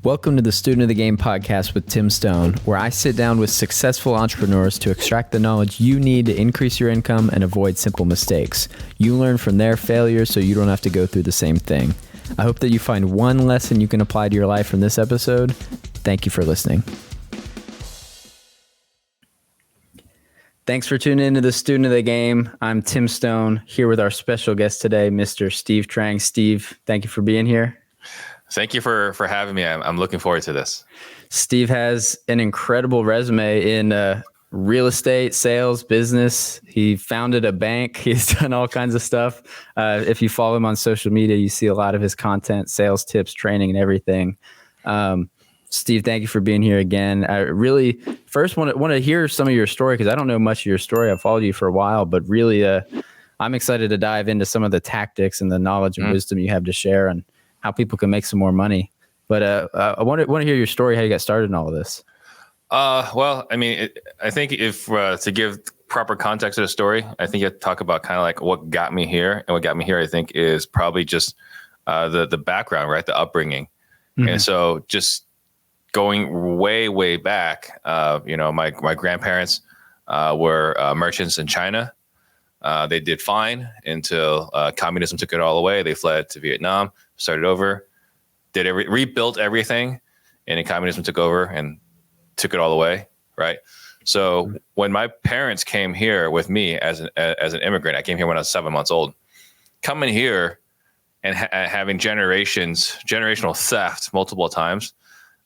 Welcome to the Student of the Game podcast with Tim Stone, where I sit down with successful entrepreneurs to extract the knowledge you need to increase your income and avoid simple mistakes. You learn from their failures so you don't have to go through the same thing. I hope that you find one lesson you can apply to your life from this episode. Thank you for listening. Thanks for tuning into the Student of the Game. I'm Tim Stone, here with our special guest today, Mr. Steve Trang. Steve, thank you for being here. Thank you for having me. I'm looking forward to this. Steve has an incredible resume in real estate, sales, business. He founded a bank. He's done all kinds of stuff. If you follow him on social media, you see a lot of his content, sales tips, training, and everything. Steve, thank you for being here again. I really first want to hear some of your story because I don't know much of your story. I've followed you for a while, but really I'm excited to dive into some of the tactics and the knowledge and wisdom you have to share and how people can make some more money. But I want to hear your story, how you got started in all of this. Well, I mean, I think if to give proper context to the story, I think you have to talk about kind of like what got me here. And what got me here, I think, is probably just the background, right? The upbringing. Mm-hmm. And so just going way back, my grandparents were merchants in China. They did fine until communism took it all away. They fled to Vietnam, started over, rebuilt everything, and then communism took over and took it all away, right? So when my parents came here with me as an immigrant, I came here when I was 7 months old. Coming here and having generational theft multiple times,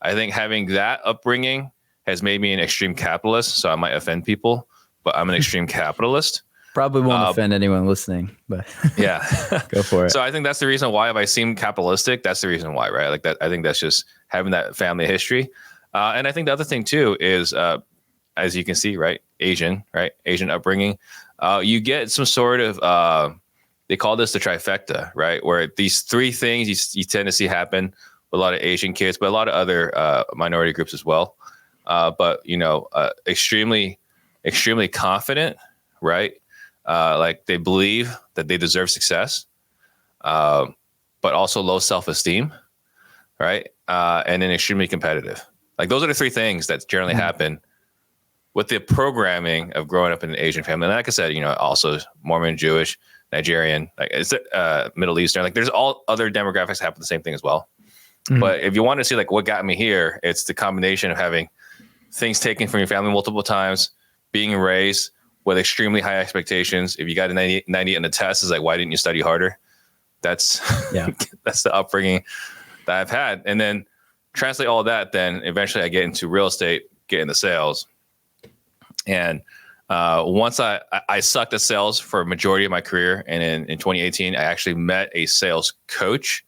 I think having that upbringing has made me an extreme capitalist. So I might offend people, but I'm an extreme capitalist. Probably won't offend anyone listening, but yeah, go for it. So I think that's the reason why, if I seem capitalistic, that's the reason why, right? Like that, I think that's just having that family history. And I think the other thing too is, as you can see, right? Asian upbringing. You get some sort of, they call this the trifecta, right? Where these three things you tend to see happen with a lot of Asian kids, but a lot of other minority groups as well. But extremely confident, right? Like they believe that they deserve success, but also low self-esteem, right? And then extremely competitive. Like those are the three things that generally happen with the programming of growing up in an Asian family. And like I said, also Mormon, Jewish, Nigerian, like it's Middle Eastern. Like there's all other demographics happen the same thing as well. Mm-hmm. But if you want to see like what got me here, it's the combination of having things taken from your family multiple times, being raised with extremely high expectations. If you got a 90 on the test, it's like, why didn't you study harder? That's that's the upbringing that I've had. And then translate all of that, then eventually I get into real estate, get into sales. And once I sucked at sales for a majority of my career. And in 2018, I actually met a sales coach.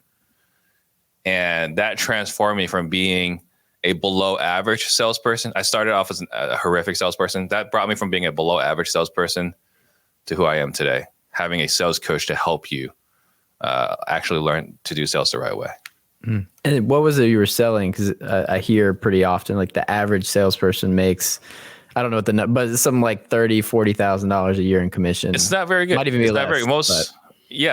And that transformed me from being a below average salesperson. I started off as a horrific salesperson. That brought me from being a below average salesperson to who I am today, having a sales coach to help you actually learn to do sales the right way. Mm. And what was it you were selling? Because I hear pretty often like the average salesperson makes, I don't know what but it's something like $30,000, $40,000 a year in commission. It's not very good. Might even be less.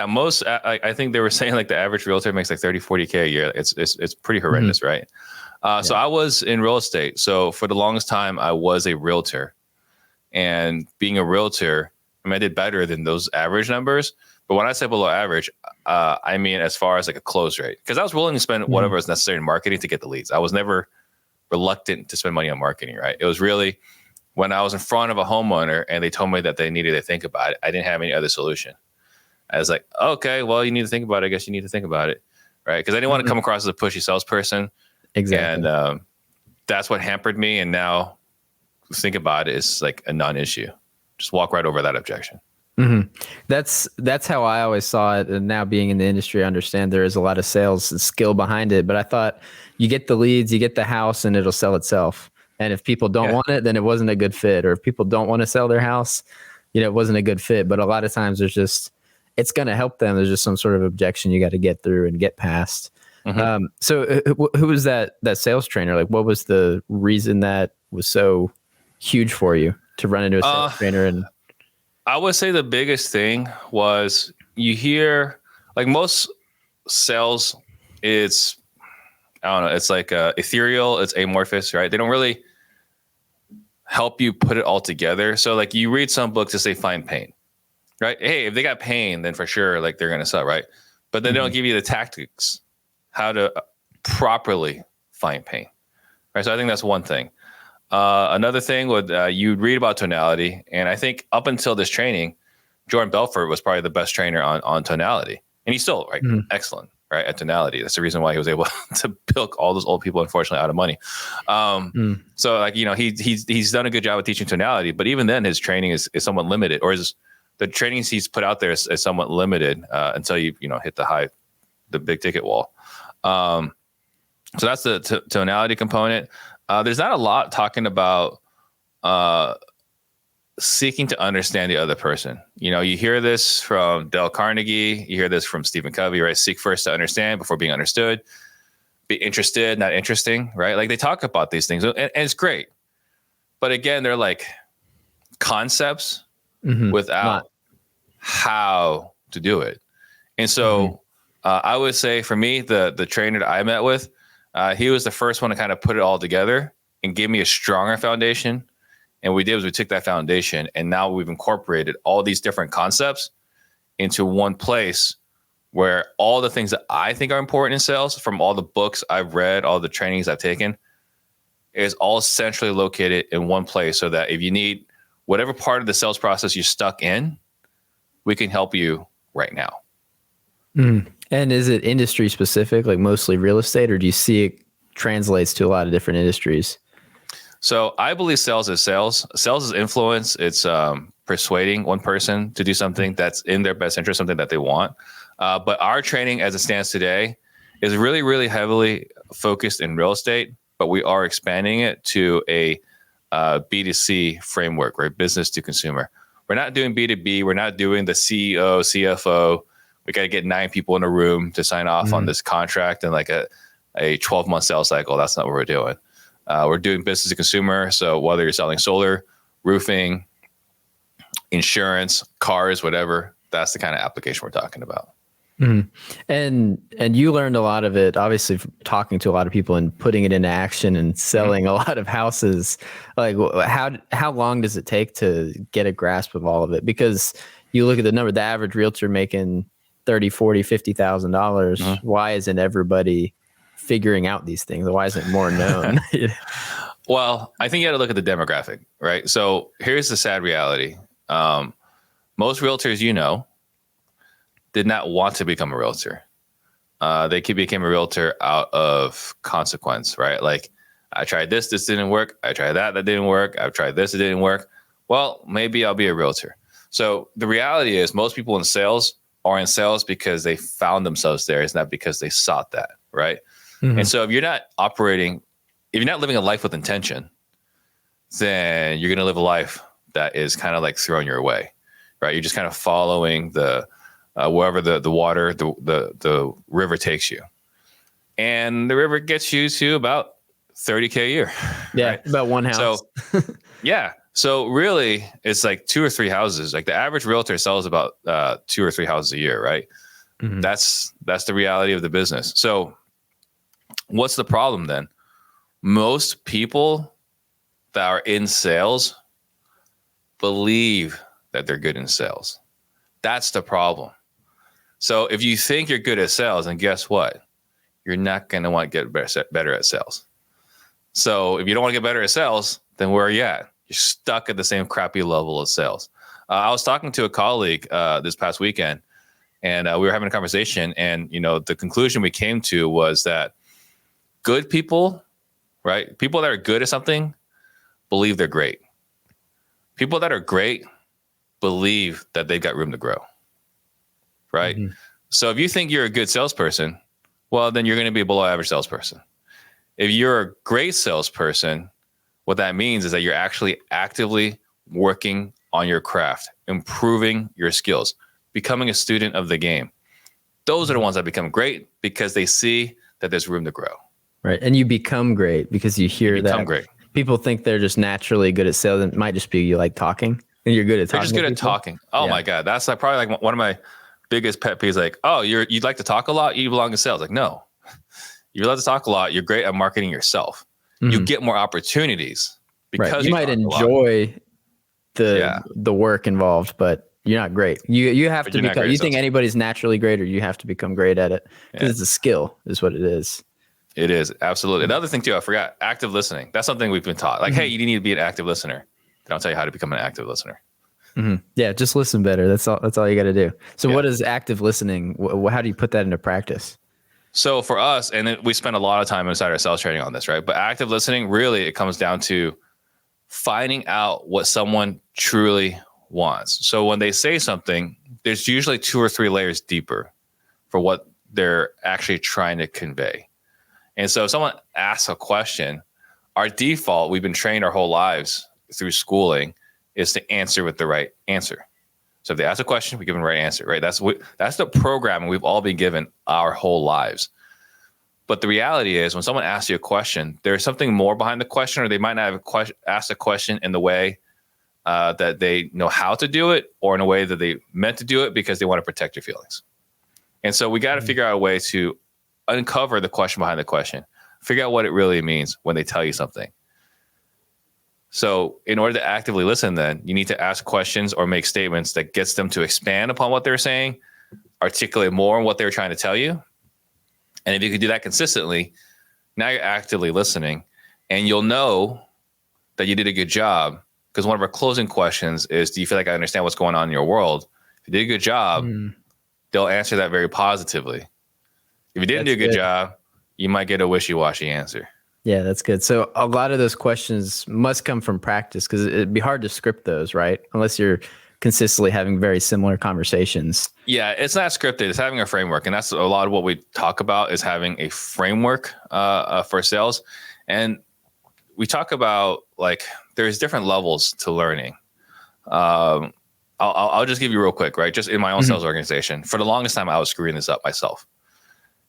Most, I think they were saying like the average realtor makes like 30, 40K a year. It's pretty horrendous, right? So I was in real estate. So for the longest time, I was a realtor. And being a realtor, I did better than those average numbers. But when I say below average, I mean as far as like a close rate. Because I was willing to spend whatever was necessary in marketing to get the leads. I was never reluctant to spend money on marketing, right? It was really when I was in front of a homeowner and they told me that they needed to think about it, I didn't have any other solution. I was like, okay, well, you need to think about it. I guess you need to think about it, right? Because I didn't want to come across as a pushy salesperson. Exactly. And that's what hampered me. And now think about it is like a non-issue. Just walk right over that objection. Mm-hmm. That's how I always saw it. And now being in the industry, I understand there is a lot of sales and skill behind it. But I thought you get the leads, you get the house, and it'll sell itself. And if people don't want it, then it wasn't a good fit. Or if people don't want to sell their house, it wasn't a good fit. But a lot of times it's going to help them. There's just some sort of objection you got to get through and get past. Mm-hmm. So who was that sales trainer? Like, what was the reason that was so huge for you to run into a sales trainer? And I would say the biggest thing was you hear like most sales, it's I don't know. It's like ethereal. It's amorphous, right? They don't really help you put it all together. So like you read some books to say find pain, right? Hey, if they got pain, then for sure, like they're going to sell, right? But then they don't give you the tactics, how to properly find pain, right? So I think that's one thing. Another thing would you'd read about tonality, and I think up until this training, Jordan Belfort was probably the best trainer on tonality, and he's still excellent, right, at tonality. That's the reason why he was able to bilk all those old people, unfortunately, out of money. So like he's done a good job of teaching tonality, but even then, his training is somewhat limited, or the trainings he's put out there is somewhat limited until you hit the big ticket wall. So that's the tonality component. There's not a lot talking about seeking to understand the other person. You hear this from Dale Carnegie. You hear this from Stephen Covey, right? Seek first to understand before being understood. Be interested, not interesting, right? Like they talk about these things, and it's great. But again, they're like concepts without how to do it. And so I would say for me, the trainer that I met with, he was the first one to kind of put it all together and give me a stronger foundation. And what we did was we took that foundation and now we've incorporated all these different concepts into one place where all the things that I think are important in sales from all the books I've read, all the trainings I've taken, is all centrally located in one place so that if you need whatever part of the sales process you're stuck in, we can help you right now. And is it industry specific, like mostly real estate, or do you see it translates to a lot of different industries? So I believe sales is sales. Sales is influence. It's persuading one person to do something that's in their best interest, something that they want. But our training as it stands today is really, really heavily focused in real estate, but we are expanding it to a B2C framework, right? Business to consumer. We're not doing B2B. We're not doing the CEO, CFO. We got to get 9 people in a room to sign off on this contract and like a 12-month sales cycle. That's not what we're doing. We're doing business to consumer. So whether you're selling solar, roofing, insurance, cars, whatever, that's the kind of application we're talking about. And you learned a lot of it, obviously, from talking to a lot of people and putting it into action and selling a lot of houses. Like how long does it take to get a grasp of all of it? Because you look at the number, the average realtor making $30,000, $40,000, $50,000. Why isn't everybody figuring out these things? Why isn't it more known? Well, I think you got to look at the demographic, right? So here's the sad reality. Most realtors, did not want to become a realtor. They became a realtor out of consequence, right? Like, I tried this didn't work. I tried that didn't work. I've tried this, it didn't work. Well, maybe I'll be a realtor. So the reality is most people in sales are in sales because they found themselves there. It's not because they sought that, right? And so if you're not living a life with intention, then you're going to live a life that is kind of like thrown your way, right? You're just kind of following the wherever the water, the river takes you. And the river gets you to about $30K a year. Yeah, right? about one house. So, yeah. So really, it's like 2 or 3 houses. Like the average realtor sells about 2 or 3 houses a year, right? That's the reality of the business. So what's the problem then? Most people that are in sales believe that they're good in sales. That's the problem. So if you think you're good at sales, then guess what? You're not going to want to get better at sales. So if you don't want to get better at sales, then where are you at? You're stuck at the same crappy level of sales. I was talking to a colleague this past weekend, and we were having a conversation. And the conclusion we came to was that good people, right? People that are good at something believe they're great. People that are great believe that they've got room to grow, right? So if you think you're a good salesperson, well, then you're going to be a below average salesperson. If you're a great salesperson, what that means is that you're actually actively working on your craft, improving your skills, becoming a student of the game. Those are the ones that become great because they see that there's room to grow. Right. And you become great because you hear that. Great. People think they're just naturally good at sales. It might just be you like talking and you're good at talking. They're just good at talking. Oh my God. That's like probably like one of my biggest pet peeves. Like, oh, you'd like to talk a lot. You belong in sales. Like, no, You're allowed to talk a lot. You're great at marketing yourself. You get more opportunities because right. You might talk enjoy the work involved, but you're not great. You have to become. You think anybody's naturally great, or you have to become great at it because it's a skill, is what it is. It is absolutely. Another thing too, I forgot, active listening. That's something we've been taught. Like, hey, you need to be an active listener. They don't tell you how to become an active listener. Yeah, just listen better. That's all you got to do. So, what is active listening? How do you put that into practice? So for us, and we spend a lot of time inside our sales training on this, right? But active listening, really, it comes down to finding out what someone truly wants. So when they say something, there's usually 2 or 3 layers deeper for what they're actually trying to convey. And so if someone asks a question, our default, we've been trained our whole lives through schooling, is to answer with the right answer. So if they ask a question, we give them the right answer, right? That's the programming we've all been given our whole lives. But the reality is when someone asks you a question, there's something more behind the question, or they might not have asked a question in the way that they know how to do it, or in a way that they meant to do it because they want to protect your feelings. And so we got to figure out a way to uncover the question behind the question, figure out what it really means when they tell you something. So in order to actively listen, then you need to ask questions or make statements that gets them to expand upon what they're saying, articulate more on what they're trying to tell you. And if you can do that consistently, now you're actively listening, and you'll know that you did a good job, because one of our closing questions is, do you feel like I understand what's going on in your world? If you did a good job, they'll answer that very positively. If you didn't do a good job, you might get a wishy-washy answer. Yeah, that's good. So a lot of those questions must come from practice, because it'd be hard to script those, right? Unless you're consistently having very similar conversations. Yeah, it's not scripted. It's having a framework. And that's a lot of what we talk about, is having a framework for sales. And we talk about, like, there's different levels to learning. I'll just give you real quick, right? Just in my own sales organization, for the longest time, I was screwing this up myself,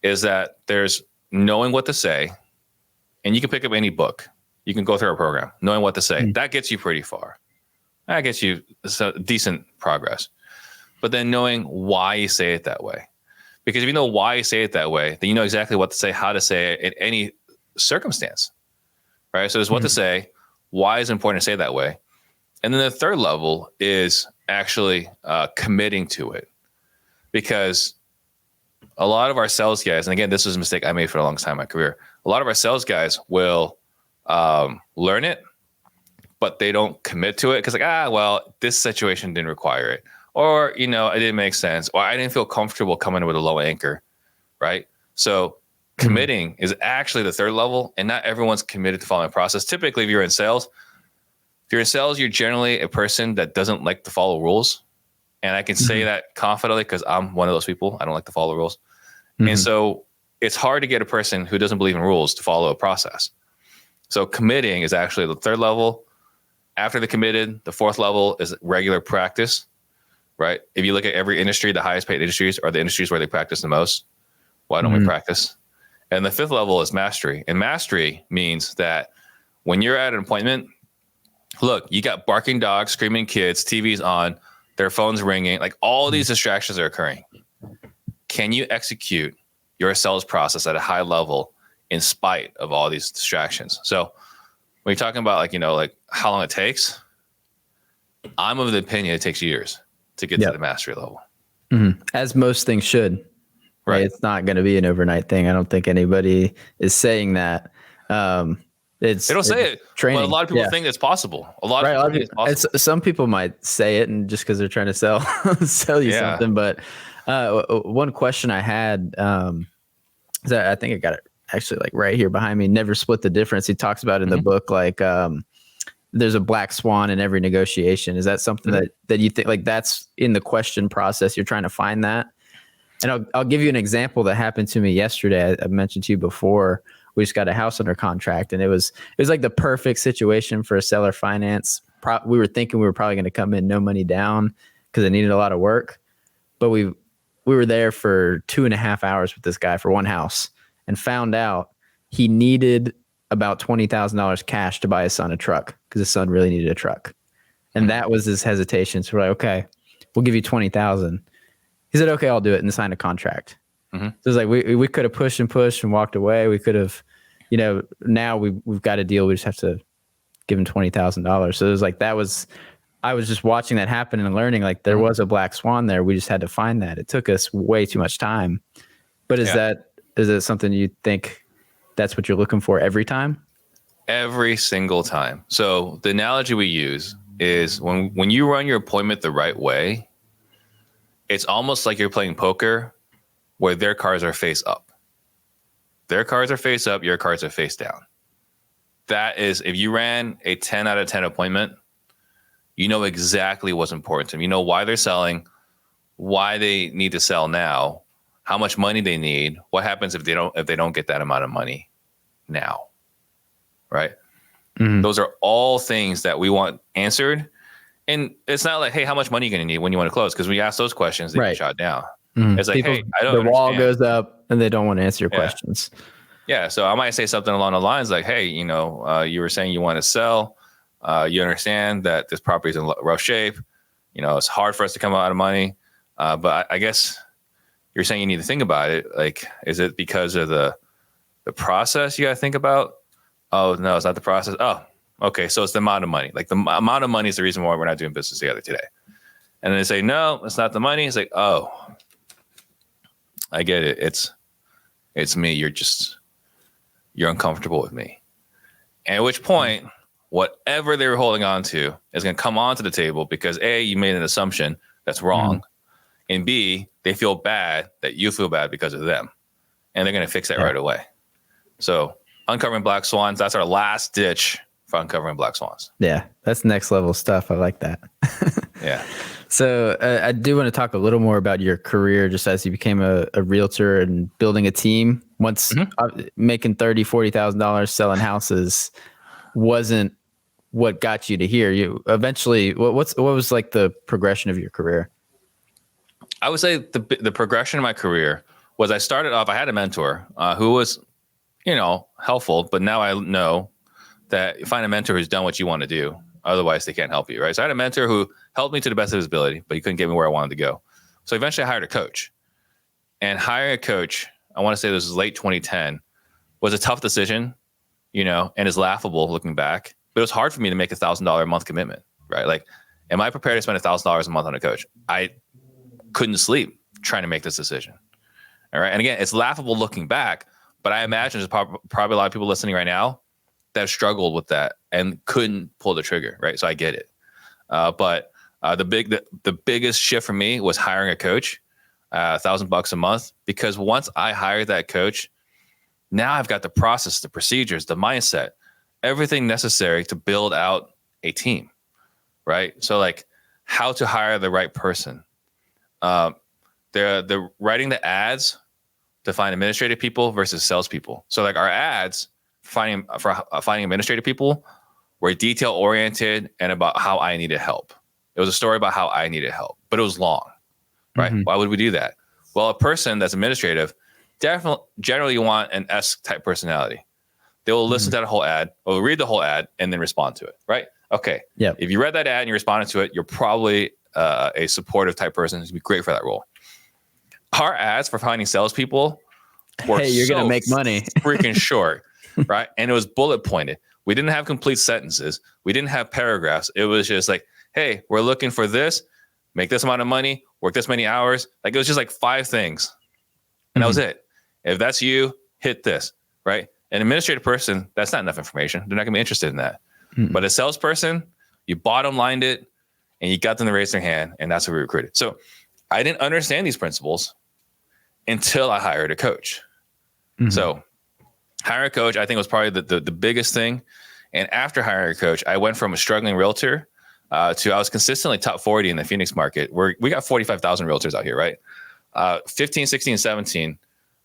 is that there's knowing what to say. And you can pick up any book. You can go through our program, knowing what to say. That gets you pretty far. That gets you decent progress. But then knowing why you say it that way. Because if you know why you say it that way, then you know exactly what to say, how to say it in any circumstance, right? So there's what to say, why is it important to say it that way. And then the third level is actually committing to it. Because a lot of our sales guys, and again, this was a mistake I made for a long time in my career, a lot of our sales guys will learn it, but they don't commit to it because, like, well, this situation didn't require it. Or, it didn't make sense. Or I didn't feel comfortable coming in with a low anchor, right? So committing is actually the third level, and not everyone's committed to following a process. Typically, if you're in sales, you're generally a person that doesn't like to follow rules. And I can say that confidently because I'm one of those people. I don't like to follow rules. And so it's hard to get a person who doesn't believe in rules to follow a process. So committing is actually the third level. After the committed, the fourth level is regular practice, right? If you look at every industry, the highest paid industries are the industries where they practice the most. Why don't we practice? And the fifth level is mastery. And mastery means that when you're at an appointment, look, you got barking dogs, screaming kids, TV's on, their phone's ringing, like all these distractions are occurring. Can you execute your sales process at a high level in spite of all these distractions? So when you're talking about, like how long it takes, I'm of the opinion it takes years to get to the mastery level. As most things should. Right. It's not going to be an overnight thing. I don't think anybody is saying that. They don't say it, training. But a lot of people think it's possible. A lot of people think it's possible. Some people might say it, and just because they're trying to sell you something. But one question I had, is that I think I got it actually like right here behind me. Never split the difference. He talks about in the book, like there's a black swan in every negotiation. Is that something that you think, like, that's in the question process? You're trying to find that. And I'll give you an example that happened to me yesterday. I mentioned to you before. We just got a house under contract, and it was like the perfect situation for a seller finance. We were thinking we were probably going to come in no money down because it needed a lot of work, but we were there for 2.5 hours with this guy for one house, and found out he needed about $20,000 cash to buy his son a truck because his son really needed a truck, and that was his hesitation. So we're like, okay, we'll give you $20,000. He said, okay, I'll do it, and signed a contract. Mm-hmm. So it's like we could have pushed and walked away. We could have, now we've got a deal. We just have to give him $20,000. So it was like I was just watching that happen and learning like there was a black swan there. We just had to find that. It took us way too much time. But is it something you think that's what you're looking for every time? Every single time. So the analogy we use is when you run your appointment the right way, it's almost like you're playing poker where their cards are face up. Their cards are face up, your cards are face down. That is, if you ran a 10 out of 10 appointment, you know exactly what's important to them. You know why they're selling, why they need to sell now, how much money they need, what happens if they don't get that amount of money now. Right? Mm-hmm. Those are all things that we want answered. And it's not like, hey, how much money are you going to need when you want to close? Because when you ask those questions, they get shot down. Mm-hmm. It's like, hey, I don't understand. The wall goes up and they don't want to answer your questions. Yeah. So I might say something along the lines like, hey, you were saying you want to sell. You understand that this property is in rough shape. It's hard for us to come out of money. But I guess you're saying you need to think about it. Like, is it because of the process you got to think about? Oh, no, it's not the process. Oh, okay. So it's the amount of money. Like the amount of money is the reason why we're not doing business together today. And then they say, no, it's not the money. It's like, oh, I get it. It's me. You're uncomfortable with me. And at which point, whatever they were holding on to is going to come onto the table because A, you made an assumption that's wrong. And B, they feel bad that you feel bad because of them. And they're going to fix that right away. So uncovering black swans, that's our last ditch for uncovering black swans. Yeah, that's next level stuff. I like that. Yeah. So I do want to talk a little more about your career just as you became a realtor and building a team. Once making $30,000, $40,000 selling houses wasn't what got you to here. You eventually, what was like the progression of your career? I would say the progression of my career was I started off, I had a mentor who was, helpful, but now I know that you find a mentor who's done what you want to do. Otherwise they can't help you. Right. So I had a mentor who helped me to the best of his ability, but he couldn't get me where I wanted to go. So eventually I hired a coach, and hiring a coach, I want to say this was late 2010, was a tough decision, and is laughable looking back, but it was hard for me to make $1,000 a month commitment. Right. Like, am I prepared to spend $1,000 a month on a coach? I couldn't sleep trying to make this decision. All right. And again, it's laughable looking back, but I imagine there's probably a lot of people listening right now that have struggled with that and couldn't pull the trigger. Right. So I get it. But the biggest shift for me was hiring a coach, $1,000 a month, because once I hired that coach, now I've got the process, the procedures, the mindset, everything necessary to build out a team. Right. So like how to hire the right person. They're writing the ads to find administrative people versus salespeople. So like our ads finding administrative people were detail oriented and about how I needed help. It was a story about how I needed help, but it was long, right? Mm-hmm. Why would we do that? Well, a person that's administrative generally want an S type personality. They will listen to that whole ad, or read the whole ad and then respond to it, right? Okay. Yeah. If you read that ad and you responded to it, you're probably a supportive type person who's be great for that role. Our ads for finding salespeople were you're going to make money. freaking short, right? And it was bullet pointed. We didn't have complete sentences. We didn't have paragraphs. It was just like, hey, we're looking for this, make this amount of money, work this many hours. Like it was just like 5 things. And that was it. If that's you, hit this, right? An administrative person, that's not enough information. They're not going to be interested in that. But a salesperson, you bottom lined it and you got them to raise their hand, and that's what we recruited. So I didn't understand these principles until I hired a coach. So hiring a coach, I think, was probably the biggest thing. And after hiring a coach, I went from a struggling realtor to I was consistently top 40 in the Phoenix market, where we got 45,000 realtors out here, right? 15, 16, 17.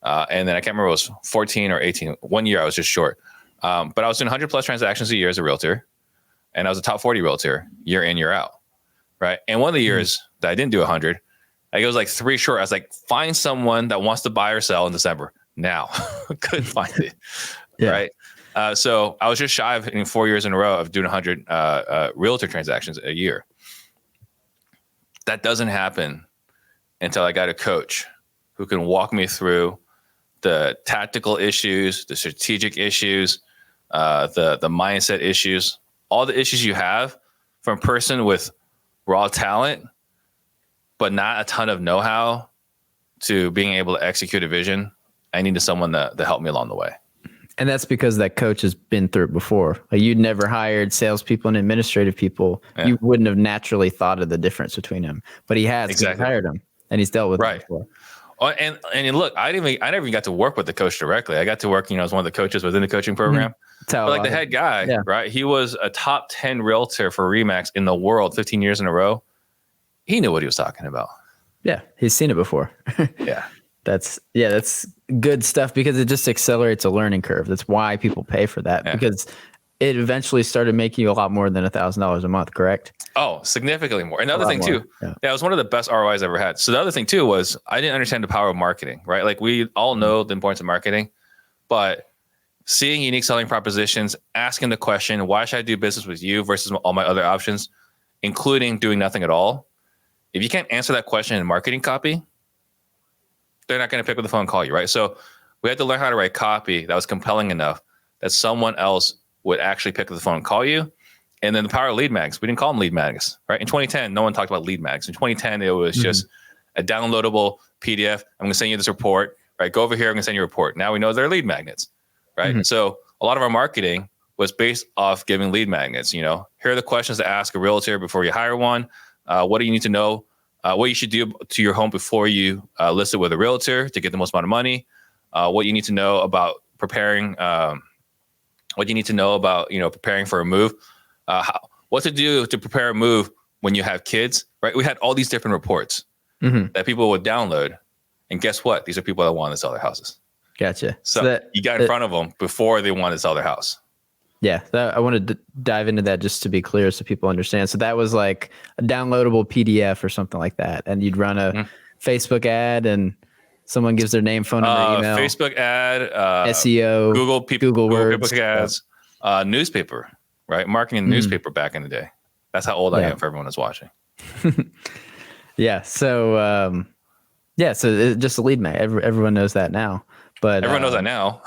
And then I can't remember, it was 14 or 18. 1 year I was just short. But I was doing 100 plus transactions a year as a realtor. And I was a top 40 realtor year in, year out. Right. And one of the years that I didn't do 100, it was like 3 short. I was like, find someone that wants to buy or sell in December now. Couldn't find it. Right. So I was just shy of hitting 4 years in a row of doing 100 realtor transactions a year. That doesn't happen until I got a coach who can walk me through the tactical issues, the strategic issues, the mindset issues, all the issues you have from a person with raw talent, but not a ton of know-how to being able to execute a vision. I needed someone to help me along the way. And that's because that coach has been through it before. Like, you'd never hired salespeople and administrative people. Yeah. You wouldn't have naturally thought of the difference between them, but he has. Exactly. He's hired them and he's dealt with it before. Oh, and look, I never even got to work with the coach directly. I got to work, as one of the coaches within the coaching program. But like the head guy, right? He was a top 10 realtor for Remax in the world 15 years in a row. He knew what he was talking about. Yeah, he's seen it before. Yeah. That's good stuff, because it just accelerates a learning curve. That's why people pay for that, because it eventually started making you a lot more than $1,000 a month, correct? Oh, significantly more. Another thing too, it was one of the best ROIs I ever had. So the other thing too was I didn't understand the power of marketing, right? Like, we all know the importance of marketing, but seeing unique selling propositions, asking the question, why should I do business with you versus all my other options, including doing nothing at all? If you can't answer that question in marketing copy, they're not going to pick up the phone and call you, right? So we had to learn how to write copy that was compelling enough that someone else would actually pick up the phone and call you. And then the power of lead mags. We didn't call them lead mags, right? In 2010, no one talked about lead mags. In 2010, it was just a downloadable PDF. I'm going to send you this report, right? Go over here. I'm going to send you a report. Now we know they're lead magnets, right? So a lot of our marketing was based off giving lead magnets. Here are the questions to ask a realtor before you hire one. What do you need to know? What you should do to your home before you list it with a realtor to get the most amount of money. What you need to know about preparing. What you need to know about preparing for a move. What to do to prepare a move when you have kids. Right? We had all these different reports that people would download, and guess what? These are people that want to sell their houses. Gotcha. So you got in front of them before they want to sell their house. Yeah, I wanted to dive into that just to be clear so people understand. So that was like a downloadable PDF or something like that. And you'd run a Facebook ad and someone gives their name, phone number, email. Facebook ad, SEO, Google Words, Facebook ads, newspaper, right? Marketing newspaper back in the day. That's how old I am for everyone that's watching. Yeah. So, so just a lead mag. Everyone knows that now. But everyone knows that now.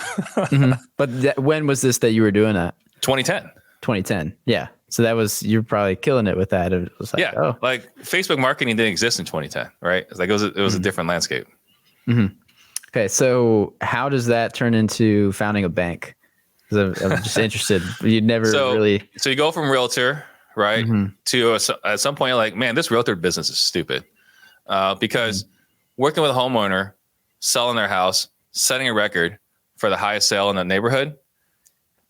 But when was this that you were doing that? 2010. 2010. Yeah. So you're probably killing it with that. It was like, like Facebook marketing didn't exist in 2010, right? It was a different landscape. Okay. So how does that turn into founding a bank? Because I'm just interested. You'd never really. So you go from realtor, right? To at some point, you're like, man, this realtor business is stupid. Because working with a homeowner, selling their house, setting a record for the highest sale in the neighborhood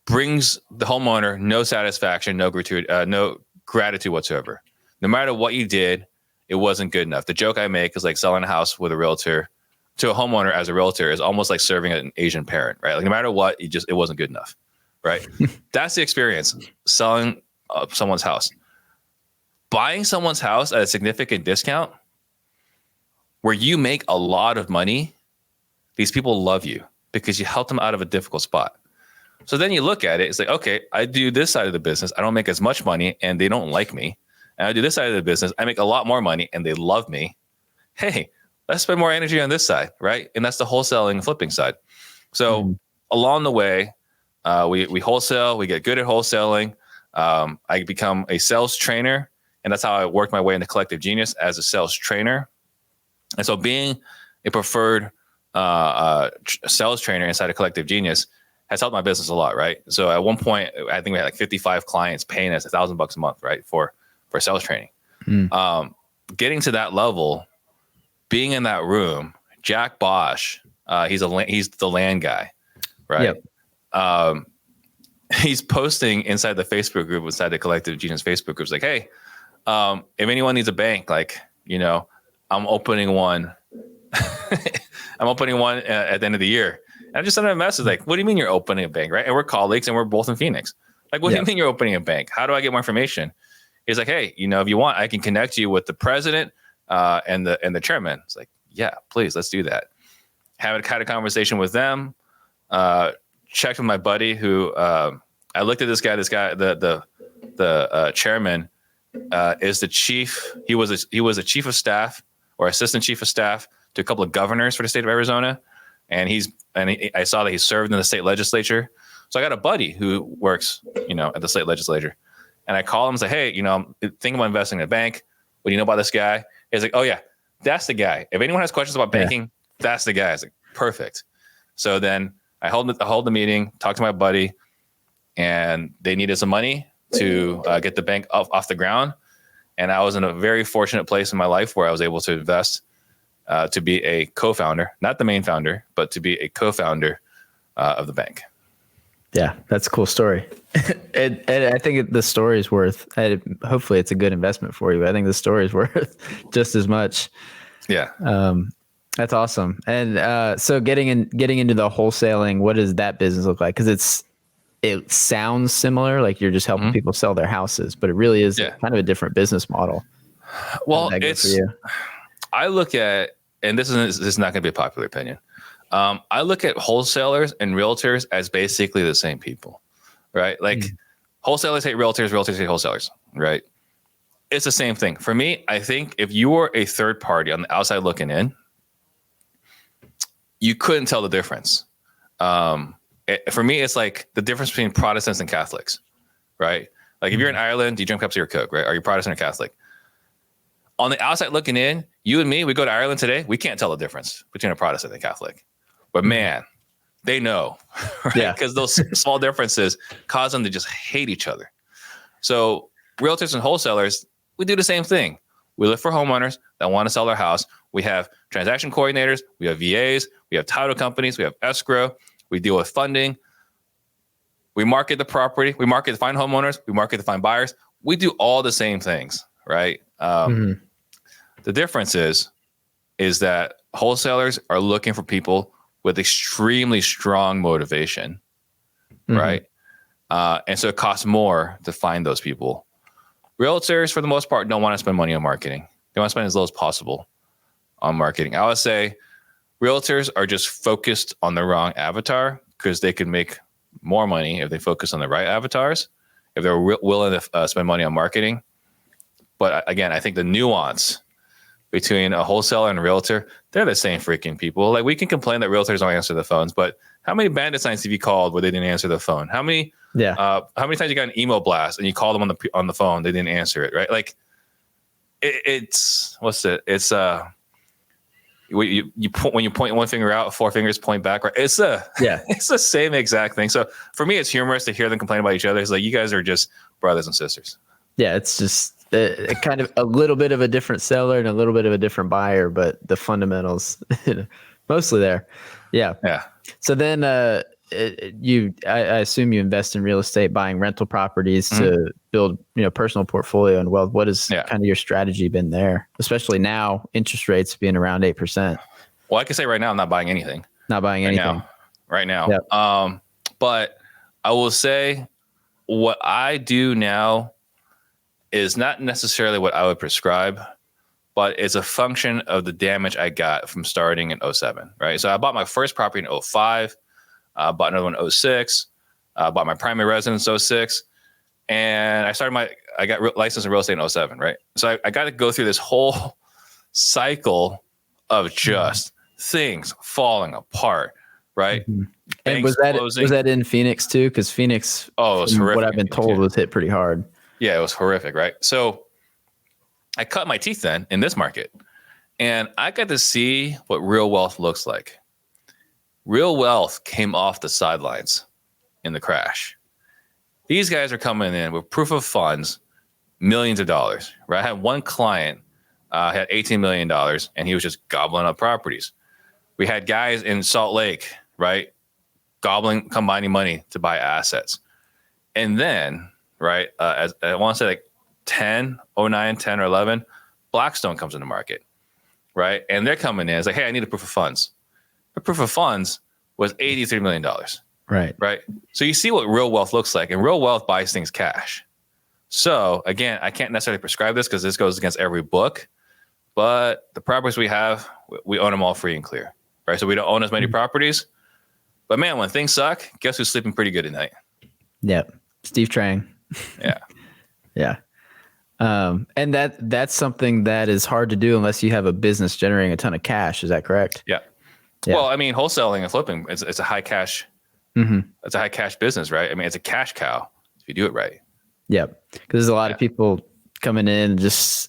brings the homeowner no satisfaction, no gratitude whatsoever. No matter what you did, it wasn't good enough. The joke I make is like selling a house with a realtor to a homeowner as a realtor is almost like serving an Asian parent, right? Like no matter what, it wasn't good enough, right? That's the experience, selling someone's house. Buying someone's house at a significant discount where you make a lot of money, these people love you because you helped them out of a difficult spot. So then you look at it, it's like, okay, I do this side of the business. I don't make as much money and they don't like me. And I do this side of the business. I make a lot more money and they love me. Hey, let's spend more energy on this side, right? And that's the wholesaling and flipping side. So along the way, we wholesale, we get good at wholesaling. I become a sales trainer, and that's how I worked my way into Collective Genius as a sales trainer. And so being a preferred sales trainer inside of Collective Genius has helped my business a lot, right? So at one point, I think we had like 55 clients paying us $1,000 a month, right, for sales training. Getting to that level, being in that room, Jack Bosch, he's the land guy, right? Yep. He's posting inside the Facebook group, inside the Collective Genius Facebook groups, like, hey, if anyone needs a bank, like, I'm opening one. I'm opening one at the end of the year. And I just sent him a message like, what do you mean you're opening a bank, right? And we're colleagues and we're both in Phoenix. Like, what do you mean you're opening a bank? How do I get more information? He's like, hey, if you want, I can connect you with the president and the chairman. It's like, yeah, please, let's do that. Had a conversation with them. Checked with my buddy who I looked at this guy, the chairman is the chief. He was a chief of staff or assistant chief of staff to a couple of governors for the state of Arizona, and I saw that he served in the state legislature. So I got a buddy who works, at the state legislature, and I call him and say, hey, I'm thinking about investing in a bank. What do you know about this guy? He's like, oh yeah, that's the guy. If anyone has questions about banking, that's the guy. I was like, perfect. So then I hold the meeting, talk to my buddy, and they needed some money to get the bank off the ground. And I was in a very fortunate place in my life where I was able to invest to be a co-founder, not the main founder, but to be a co-founder of the bank. Yeah, that's a cool story. and I think the story is worth, hopefully it's a good investment for you, but I think the story is worth just as much. Yeah. That's awesome. And so getting into the wholesaling, what does that business look like? Because it sounds similar, like you're just helping people sell their houses, but it really is kind of a different business model. Well, I look at, and this is not going to be a popular opinion. I look at wholesalers and realtors as basically the same people, right? Like wholesalers hate realtors, realtors hate wholesalers, right? It's the same thing. For me, I think if you were a third party on the outside looking in, you couldn't tell the difference. For me, it's like the difference between Protestants and Catholics, right? Like if you're in Ireland, do you drink Pepsi or Coke, right? Are you Protestant or Catholic? On the outside looking in, you and me, we go to Ireland today, we can't tell the difference between a Protestant and a Catholic. But man, they know, right? Yeah. Because those small differences cause them to just hate each other. So realtors and wholesalers, we do the same thing. We look for homeowners that want to sell their house. We have transaction coordinators, we have VAs, we have title companies, we have escrow, we deal with funding. We market the property, we market to find homeowners, we market to find buyers. We do all the same things, right? The difference is that wholesalers are looking for people with extremely strong motivation, right? And so it costs more to find those people. Realtors, for the most part, don't want to spend money on marketing. They want to spend as little as possible on marketing. I would say realtors are just focused on the wrong avatar because they could make more money if they focus on the right avatars, if they're willing to spend money on marketing. But again, I think the nuance between a wholesaler and a realtor, they're the same freaking people. Like we can complain that realtors don't answer the phones, but how many bandit signs have you called where they didn't answer the phone? How many times you got an email blast and you called them on the phone, they didn't answer it, right? Like it's when you point one finger out, four fingers point back, right? It's the same exact thing. So for me, it's humorous to hear them complain about each other. It's like, you guys are just brothers and sisters. Yeah. It's just kind of a little bit of a different seller and a little bit of a different buyer, but the fundamentals mostly there. Yeah. Yeah. So then I assume you invest in real estate, buying rental properties to build, personal portfolio and wealth. What has kind of your strategy been there, especially now interest rates being around 8%? Well, I can say right now, I'm not buying anything. Not buying anything right now. Yep. But I will say what I do now is not necessarily what I would prescribe, but it's a function of the damage I got from starting in 2007, right? So I bought my first property in 2005, bought another one in 2006, bought my primary residence in 2006, and I got licensed in real estate in 2007, right? So I got to go through this whole cycle of just things falling apart, right? And was that in Phoenix too? Because Phoenix, it was horrific. What I've been told, was hit pretty hard. Yeah, it was horrific, right? So I cut my teeth then in this market, and I got to see what real wealth looks like. Real wealth came off the sidelines in the crash. These guys are coming in with proof of funds, millions of dollars, right? I had one client had $18 million, and he was just gobbling up properties. We had guys in Salt Lake, right, combining money to buy assets. And then, right, as I want to say like 10 or 11, Blackstone comes in the market, right? And they're coming in. It's like, hey, I need a proof of funds. The proof of funds was $83 million. Right. Right. So you see what real wealth looks like, and real wealth buys things cash. So again, I can't necessarily prescribe this because this goes against every book, but the properties we have, we own them all free and clear, right? So we don't own as many properties, but man, when things suck, guess who's sleeping pretty good at night? Yep. Steve Trang. Yeah. Yeah. And that's something that is hard to do unless you have a business generating a ton of cash. Is that correct? Yeah. Yeah. Well, I mean, wholesaling and flipping, it's a high cash, it's a high cash business, right? I mean, it's a cash cow if you do it right. Yep. Because there's a lot of people coming in and just,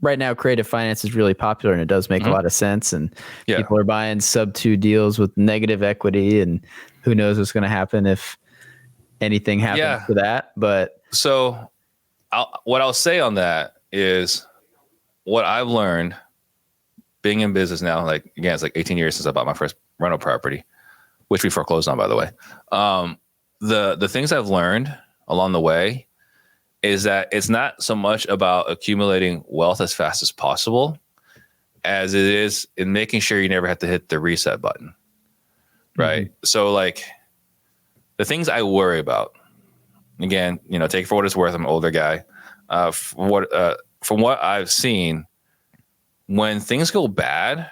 right now creative finance is really popular and it does make a lot of sense. And people are buying sub 2 deals with negative equity, and who knows what's going to happen if anything happens to that. But so what I'll say on that is what I've learned being in business now, like, again, it's like 18 years since I bought my first rental property, which we foreclosed on, by the way. The things I've learned along the way is that it's not so much about accumulating wealth as fast as possible as it is in making sure you never have to hit the reset button. Right. So like the things I worry about, again, take it for what it's worth. I'm an older guy. From what I've seen, when things go bad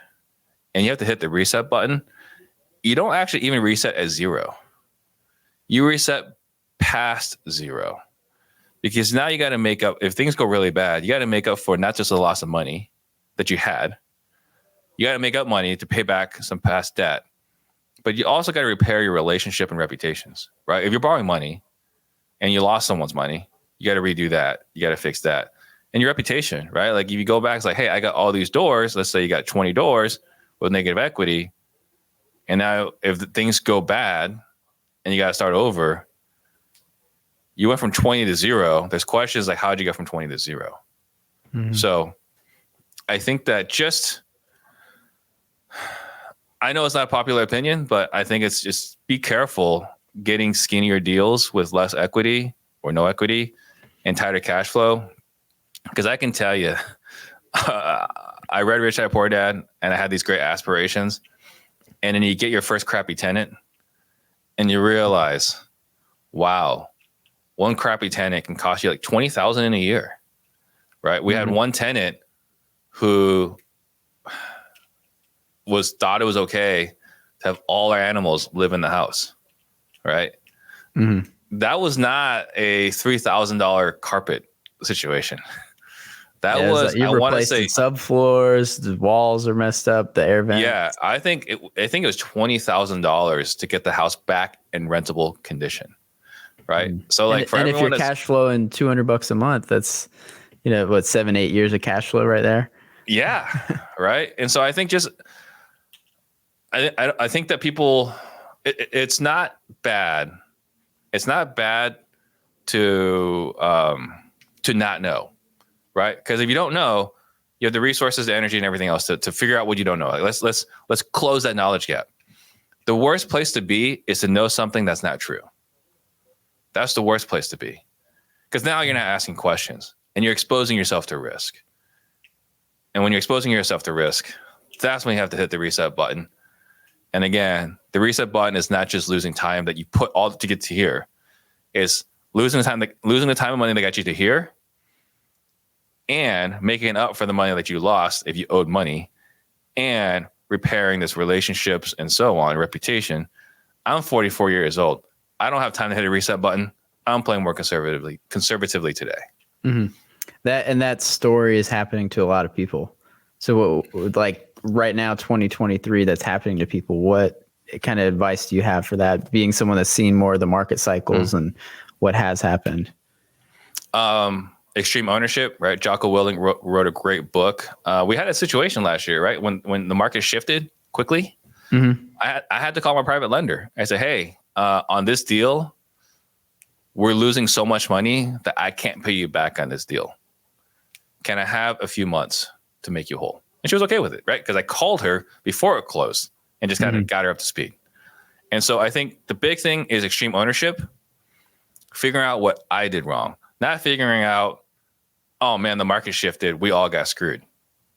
and you have to hit the reset button, you don't actually even reset at zero. You reset past zero, because now you got to make up. If things go really bad, you got to make up for not just the loss of money that you had. You got to make up money to pay back some past debt, but you also got to repair your relationship and reputations, right? If you're borrowing money and you lost someone's money, you got to redo that. You got to fix that. And your reputation, right? Like if you go back, it's like, hey, I got all these doors. Let's say you got 20 doors with negative equity. And now if things go bad and you got to start over, you went from 20 to zero. There's questions like, how did you get from 20 to zero? So I think that I know it's not a popular opinion, but I think it's just be careful getting skinnier deals with less equity or no equity and tighter cash flow. Because I can tell you, I read Rich Dad Poor Dad and I had these great aspirations. And then you get your first crappy tenant and you realize, wow, one crappy tenant can cost you like $20,000 in a year, right? We had one tenant who thought it was okay to have all our animals live in the house, right? That was not a $3,000 carpet situation. That was, you replaced the subfloors, the walls are messed up, the air vents. Yeah, I think it was $20,000 to get the house back in rentable condition, right? So like for everyone, if you're cash flowing $200 a month, that's 7-8 years of cash flow right there. Yeah, right. And so I think I think that people, it's not bad. It's not bad to not know. Right? Because if you don't know, you have the resources, the energy, and everything else to figure out what you don't know. Like let's close that knowledge gap. The worst place to be is to know something that's not true. That's the worst place to be, because now you're not asking questions and you're exposing yourself to risk. And when you're exposing yourself to risk, that's when you have to hit the reset button. And again, the reset button is not just losing time that you put all to get to here. It's losing the time and money that got you to here, and making up for the money that you lost if you owed money, and repairing this relationships and so on, reputation. I'm 44 years old. I don't have time to hit a reset button. I'm playing more conservatively today. That story is happening to a lot of people. So what, like right now, 2023, that's happening to people. What kind of advice do you have for that, being someone that's seen more of the market cycles and what has happened? Extreme ownership, right? Jocko Willink wrote a great book. We had a situation last year, right? When the market shifted quickly, I had to call my private lender. I said, hey, on this deal, we're losing so much money that I can't pay you back on this deal. Can I have a few months to make you whole? And she was okay with it, right? Because I called her before it closed and just kind of got her up to speed. And so I think the big thing is extreme ownership, figuring out what I did wrong, not figuring out, oh man, the market shifted, we all got screwed,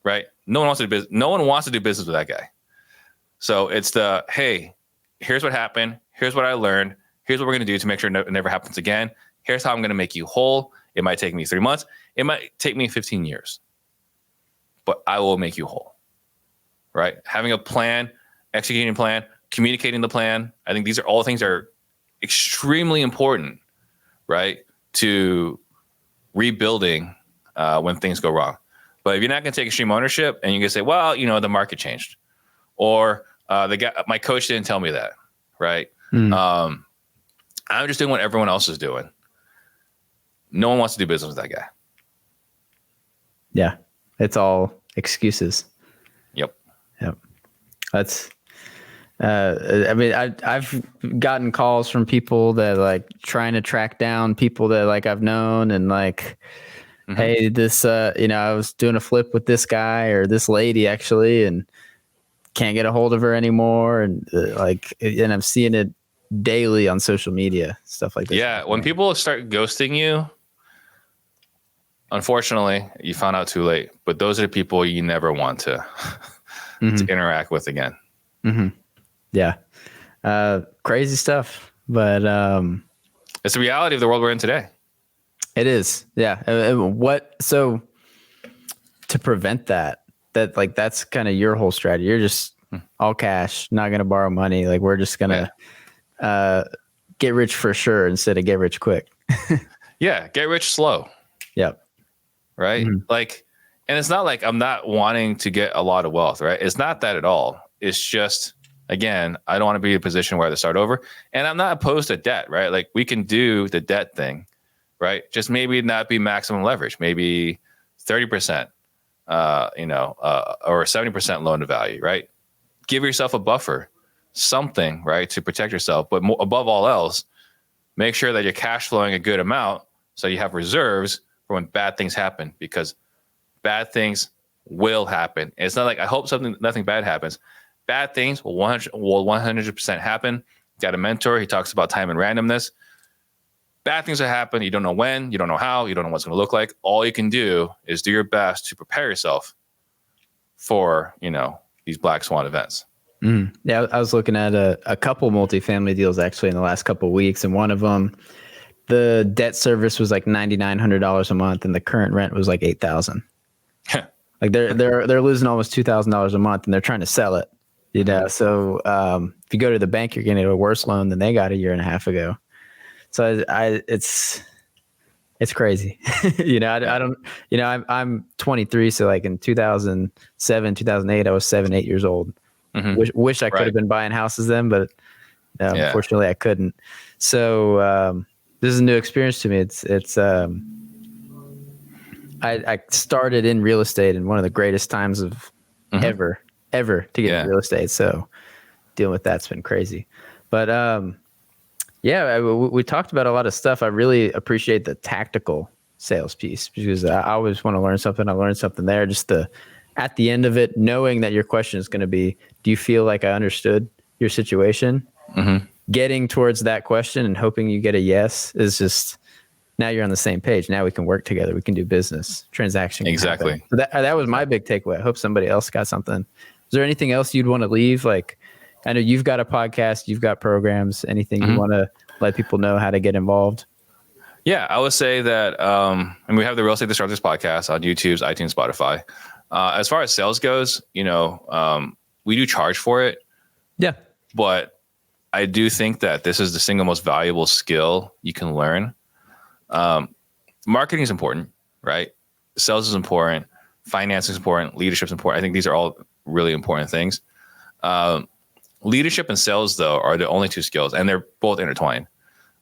right? No one wants to do business with that guy. So it's hey, here's what happened. Here's what I learned. Here's what we're going to do to make sure it never happens again. Here's how I'm going to make you whole. It might take me 3 months. It might take me 15 years, but I will make you whole, right? Having a plan, executing a plan, communicating the plan. I think these are all things that are extremely important, right? To rebuilding when things go wrong. But if you're not going to take extreme ownership and you can say, well, the market changed, or my coach didn't tell me that, right? I'm just doing what everyone else is doing. No one wants to do business with that guy. Yeah. It's all excuses. Yep. That's, I mean, I've gotten calls from people that like trying to track down people that like I've known and like, hey, this, I was doing a flip with this guy or this lady actually, and can't get a hold of her anymore. And and I'm seeing it daily on social media, stuff like this. Yeah. When people start ghosting you, unfortunately, you found out too late, but those are the people you never want to, to interact with again. Yeah. Crazy stuff, but it's the reality of the world we're in today. It is. Yeah. So to prevent that's kind of your whole strategy. You're just all cash, not going to borrow money. Like we're just going to get rich for sure instead of get rich quick. Yeah. Get rich slow. Yep. Right. Like, and it's not like I'm not wanting to get a lot of wealth, right? It's not that at all. It's just, again, I don't want to be in a position where I have to start over, and I'm not opposed to debt, right? Like we can do the debt thing, right? Just maybe not be maximum leverage, maybe 30%, or 70% loan to value, right? Give yourself a buffer, something, right, to protect yourself. But above all else, make sure that you're cash flowing a good amount so you have reserves for when bad things happen, because bad things will happen. It's not like I hope nothing bad happens. Bad things will 100% happen. Got a mentor. He talks about time and randomness. Bad things will happen. You don't know when, you don't know how, you don't know what's going to look like. All you can do is do your best to prepare yourself for, these black swan events. Yeah. I was looking at a couple multifamily deals actually in the last couple of weeks. And one of them, the debt service was like $9,900 a month. And the current rent was like $8,000. Like they're losing almost $2,000 a month and they're trying to sell it. So if you go to the bank, you're getting a worse loan than they got a year and a half ago. So it's crazy. I'm 23. So like in 2007, 2008, I was 7, 8 years old. Wish I could have been buying houses then, but unfortunately I couldn't. So this is a new experience to me. I started in real estate in one of the greatest times of ever to get into real estate. So dealing with that's been crazy. But we talked about a lot of stuff. I really appreciate the tactical sales piece because I always want to learn something. I learned something there. Just at the end of it, knowing that your question is going to be, do you feel like I understood your situation? Getting towards that question and hoping you get a yes is just, now you're on the same page. Now we can work together. We can do business transaction. Exactly. So that was my big takeaway. I hope somebody else got something. Is there anything else you'd want to leave? Like, I know you've got a podcast, you've got programs, anything you want to let people know how to get involved? Yeah, I would say that, and we have the Real Estate Disruptors podcast on YouTube, iTunes, Spotify. As far as sales goes, we do charge for it. Yeah. But I do think that this is the single most valuable skill you can learn. Marketing is important, right? Sales is important. Finance is important. Leadership is important. I think these are all really important things. Leadership and sales, though, are the only two skills, and they're both intertwined,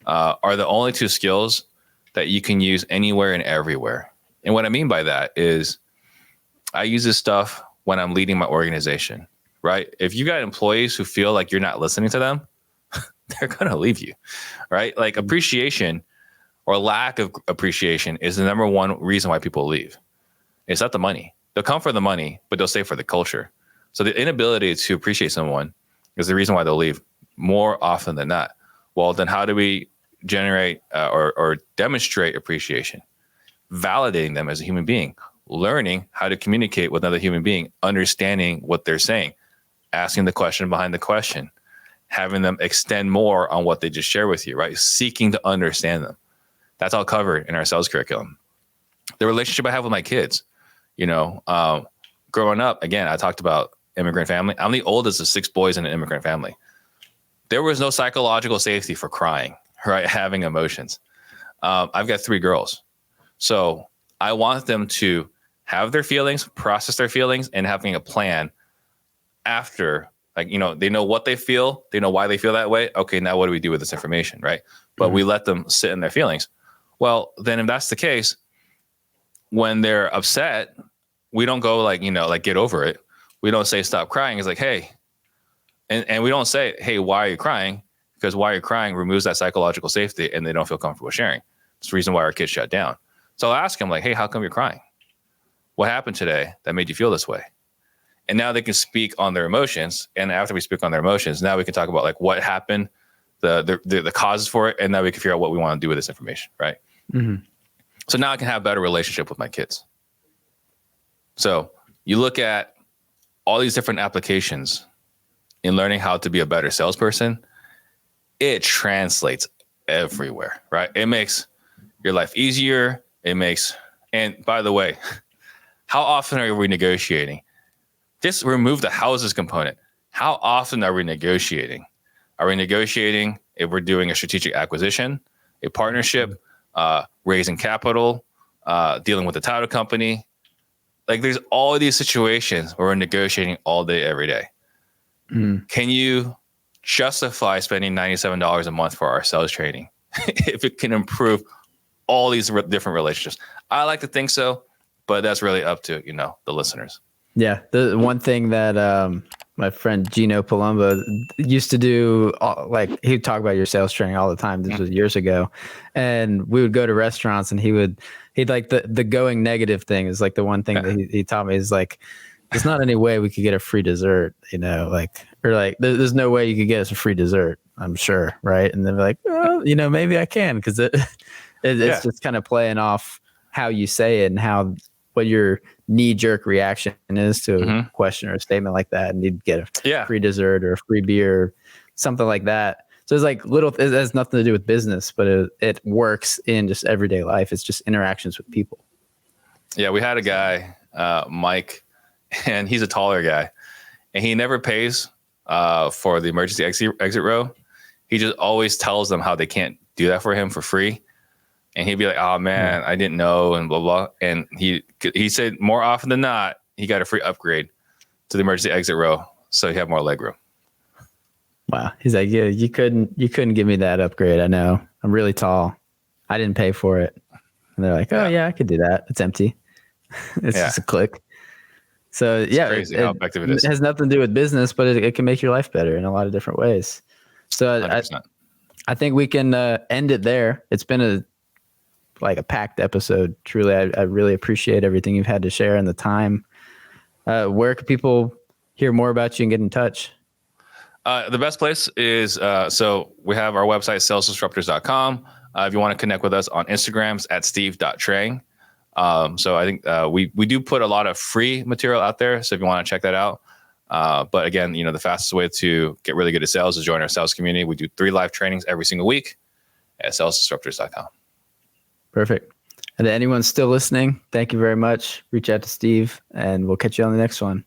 are the only two skills that you can use anywhere and everywhere. And what I mean by that is I use this stuff when I'm leading my organization, right? If you got employees who feel like you're not listening to them, they're going to leave you, right? Like appreciation or lack of appreciation is the number one reason why people leave. It's not the money. They'll come for the money, but they'll stay for the culture. So the inability to appreciate someone is the reason why they'll leave more often than not. Well, then how do we generate or demonstrate appreciation? Validating them as a human being, learning how to communicate with another human being, understanding what they're saying, asking the question behind the question, having them extend more on what they just share with you, right? Seeking to understand them. That's all covered in our sales curriculum. The relationship I have with my kids, growing up, again, I talked about immigrant family. I'm the oldest of 6 boys in an immigrant family. There was no psychological safety for crying, right? Having emotions. I've got 3 girls. So I want them to have their feelings, process their feelings, and having a plan after, like, they know what they feel, they know why they feel that way. Okay, now what do we do with this information, right? But we let them sit in their feelings. Well, then if that's the case, when they're upset, we don't go like, get over it. We don't say stop crying. It's like, hey, and we don't say, hey, why are you crying? Because why you're crying removes that psychological safety and they don't feel comfortable sharing. It's the reason why our kids shut down. So I'll ask them like, hey, how come you're crying? What happened today that made you feel this way? And now they can speak on their emotions. And after we speak on their emotions, now we can talk about like what happened, the causes for it. And now we can figure out what we want to do with this information, right? Mm-hmm. So now I can have a better relationship with my kids. So you look at all these different applications in learning how to be a better salesperson, it translates everywhere, right? It makes your life easier. And by the way, how often are we negotiating? Just remove the houses component. How often are we negotiating? Are we negotiating if we're doing a strategic acquisition, a partnership, raising capital, dealing with the title company? Like there's all of these situations where we're negotiating all day, every day. Mm. Can you justify spending $97 a month for our sales training if it can improve all these different relationships? I like to think so, but that's really up to, the listeners. Yeah. The one thing that my friend Gino Palumbo used to do, like he'd talk about your sales training all the time. This was years ago. And we would go to restaurants and he'd like the going negative thing is like the one thing that he taught me is like, there's not any way we could get a free dessert, there's no way you could get us a free dessert, I'm sure. Right. And then like, oh, maybe I can, because it's just kind of playing off how you say it and what your knee-jerk reaction is to a question or a statement like that, and you'd get a free dessert or a free beer, something like that. So it's like it has nothing to do with business, but it works in just everyday life. It's just interactions with people. Yeah, we had a guy, Mike, and he's a taller guy, and he never pays for the emergency exit row. He just always tells them how they can't do that for him for free. And he'd be like, oh, man, I didn't know, and blah, blah. And he said more often than not, he got a free upgrade to the emergency exit row, so he had more leg room. Wow. He's like, yeah, you couldn't give me that upgrade. I know. I'm really tall. I didn't pay for it. And they're like, oh, yeah, I could do that. It's empty. It's just a click. So, it's crazy how effective it is. It has nothing to do with business, but it can make your life better in a lot of different ways. So I think we can end it there. It's been a packed episode. Truly, I really appreciate everything you've had to share and the time. Where can people hear more about you and get in touch? The best place is, so we have our website, salesdisruptors.com. If you want to connect with us on Instagrams at steve.trang. So I think we do put a lot of free material out there. So if you want to check that out. But again, the fastest way to get really good at sales is join our sales community. We do 3 live trainings every single week at salesdisruptors.com. Perfect. And to anyone still listening, thank you very much. Reach out to Steve and we'll catch you on the next one.